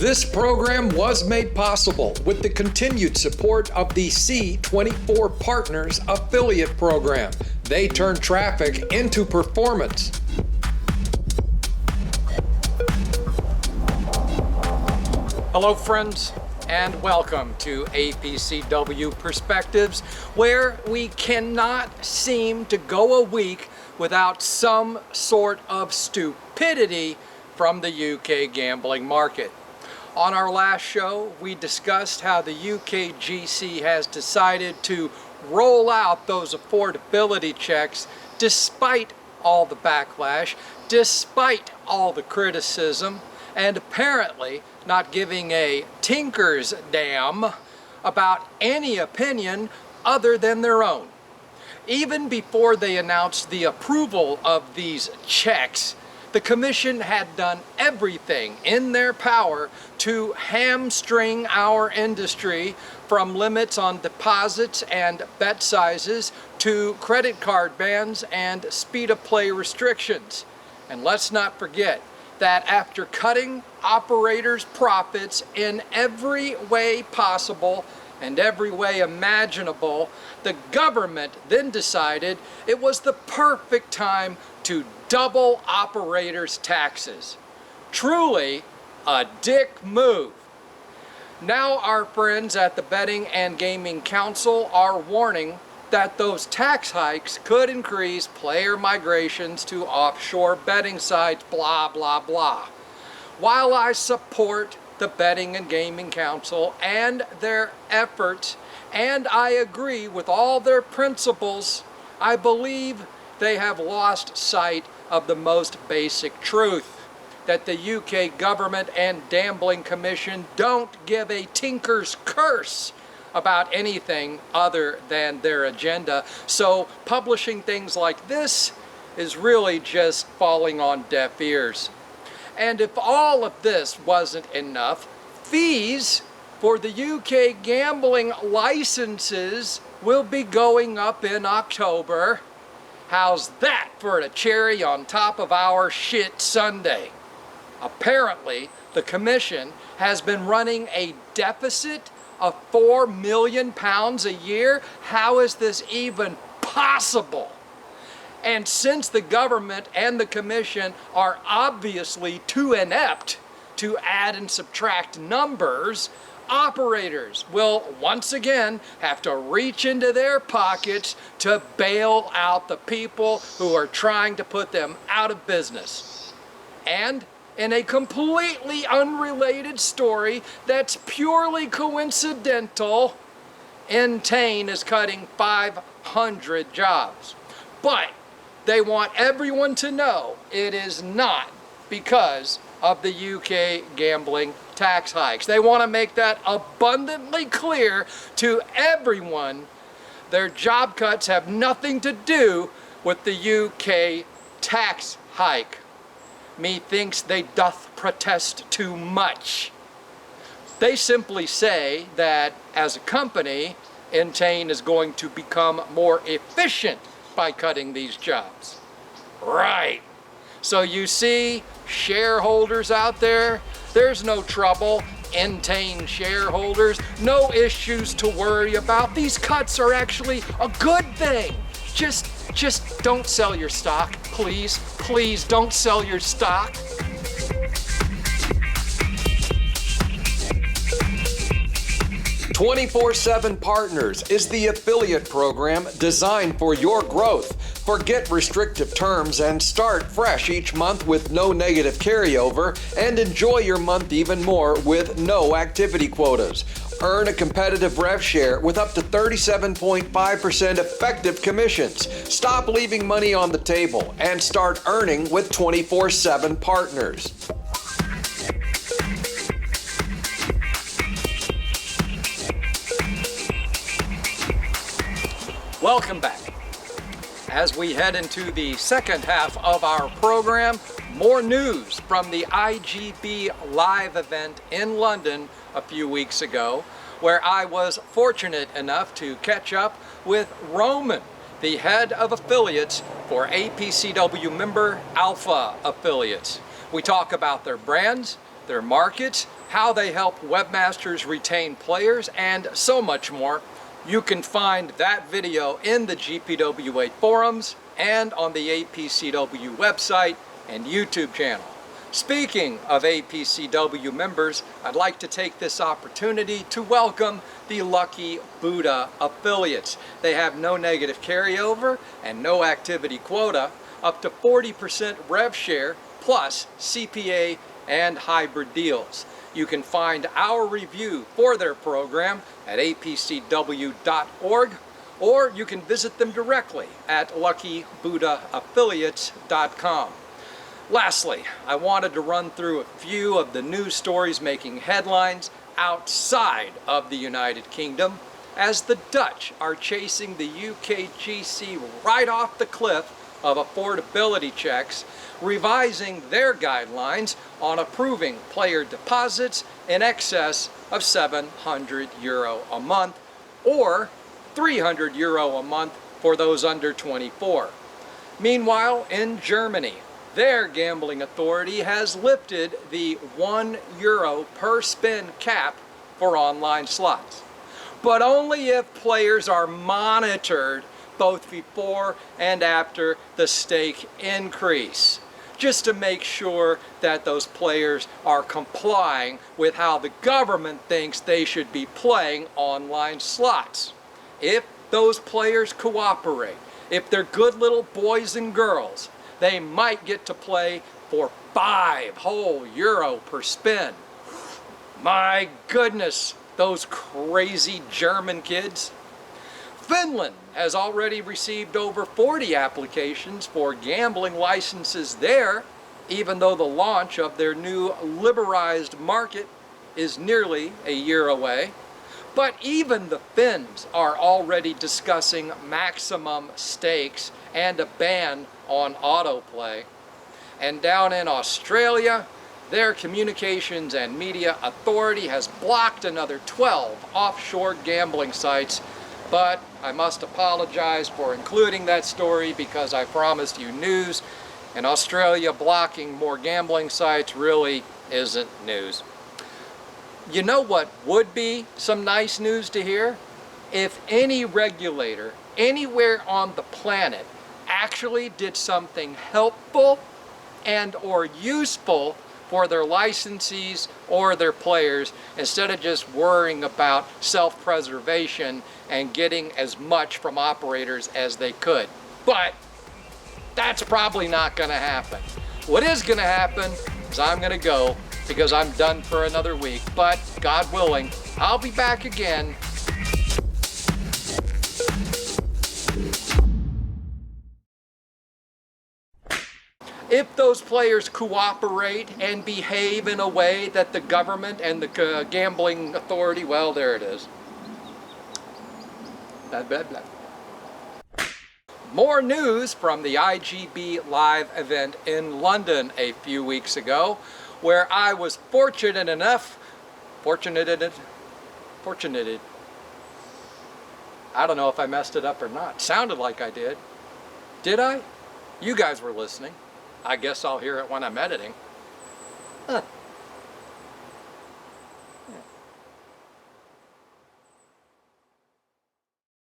This program was made possible with the continued support of the C24 Partners affiliate program. They turn traffic into performance. Hello friends, and welcome to APCW Perspectives, where we cannot seem to go a week without some sort of stupidity from the UK gambling market. On our last show, we discussed how the UKGC has decided to roll out those affordability checks despite all the backlash, despite all the criticism, and apparently not giving a tinker's damn about any opinion other than their own. Even before they announced the approval of these checks, the Commission had done everything in their power to hamstring our industry, from limits on deposits and bet sizes to credit card bans and speed of play restrictions. And let's not forget that after cutting operators' profits in every way possible and every way imaginable, the government then decided it was the perfect time to double operators' taxes. Truly a dick move. Now our friends at the Betting and Gaming Council are warning that those tax hikes could increase player migrations to offshore betting sites, blah, blah, blah. While I support the Betting and Gaming Council and their efforts, and I agree with all their principles, I believe they have lost sight of the most basic truth, that the UK government and Gambling Commission don't give a tinker's curse about anything other than their agenda. So publishing things like this is really just falling on deaf ears. And if all of this wasn't enough, fees for the UK gambling licenses will be going up in October. How's that for a cherry on top of our shit Sunday? Apparently, the Commission has been running a deficit of £4 million a year. How is this even possible? And since the government and the Commission are obviously too inept to add and subtract numbers, operators will once again have to reach into their pockets to bail out the people who are trying to put them out of business. And in a completely unrelated story that's purely coincidental, Entain is cutting 500 jobs. But they want everyone to know it is not because of the UK gambling tax hikes. They want to make that abundantly clear to everyone. Their job cuts have nothing to do with the UK tax hike. Methinks they doth protest too much. They simply say that as a company, Entain is going to become more efficient by cutting these jobs. Right. So you see, shareholders out there, there's no trouble. Entain shareholders, no issues to worry about. These cuts are actually a good thing. Just don't sell your stock, please. Please don't sell your stock. "24/7 Partners is the affiliate program designed for your growth. Forget restrictive terms and start fresh each month with no negative carryover, and enjoy your month even more with no activity quotas. Earn a competitive rev share with up to 37.5% effective commissions. Stop leaving money on the table and start earning with 24/7 Partners. Welcome back. As we head into the second half of our program, more news from the IGB live event in London a few weeks ago, where I was fortunate enough to catch up with Roman, the head of affiliates for APCW member Alpha affiliates. We talk about their brands, their markets, how they help webmasters retain players, and so much more. You can find that video in the GPWA forums and on the APCW website and YouTube channel. Speaking of APCW members, I'd like to take this opportunity to welcome the Lucky Buddha affiliates. They have no negative carryover and no activity quota, up to 40% rev share, plus CPA and hybrid deals. You can find our review for their program at apcw.org, or you can visit them directly at luckybuddhaaffiliates.com. Lastly, I wanted to run through a few of the news stories making headlines outside of the United Kingdom, as the Dutch are chasing the UKGC right off the cliff of affordability checks, revising their guidelines on approving player deposits in excess of €700 a month, or €300 a month for those under 24. Meanwhile, in Germany, their gambling authority has lifted the €1 per spin cap for online slots, but only if players are monitored both before and after the stake increase, just to make sure that those players are complying with how the government thinks they should be playing online slots. If those players cooperate, if they're good little boys and girls, they might get to play for €5 whole per spin. My goodness, those crazy German kids. Finland has already received over 40 applications for gambling licenses there, even though the launch of their new liberalized market is nearly a year away. But even the Finns are already discussing maximum stakes and a ban on autoplay. And down in Australia, their Communications and Media Authority has blocked another 12 offshore gambling sites. But I must apologize for including that story, because I promised you news, and Australia blocking more gambling sites really isn't news. You know what would be some nice news to hear? If any regulator anywhere on the planet actually did something helpful and or useful for their licensees or their players, instead of just worrying about self-preservation and getting as much from operators as they could. But that's probably not going to happen. What is going to happen is I'm going to go, because I'm done for another week, but God willing, I'll be back again. If those players cooperate and behave in a way that the government and the gambling authority, well, there it is. Blah, blah, blah. More news from the IGB Live event in London a few weeks ago, where I was fortunate, I don't know if I messed it up or not. Sounded like I did. Did I? You guys were listening. I guess I'll hear it when I'm editing. Huh.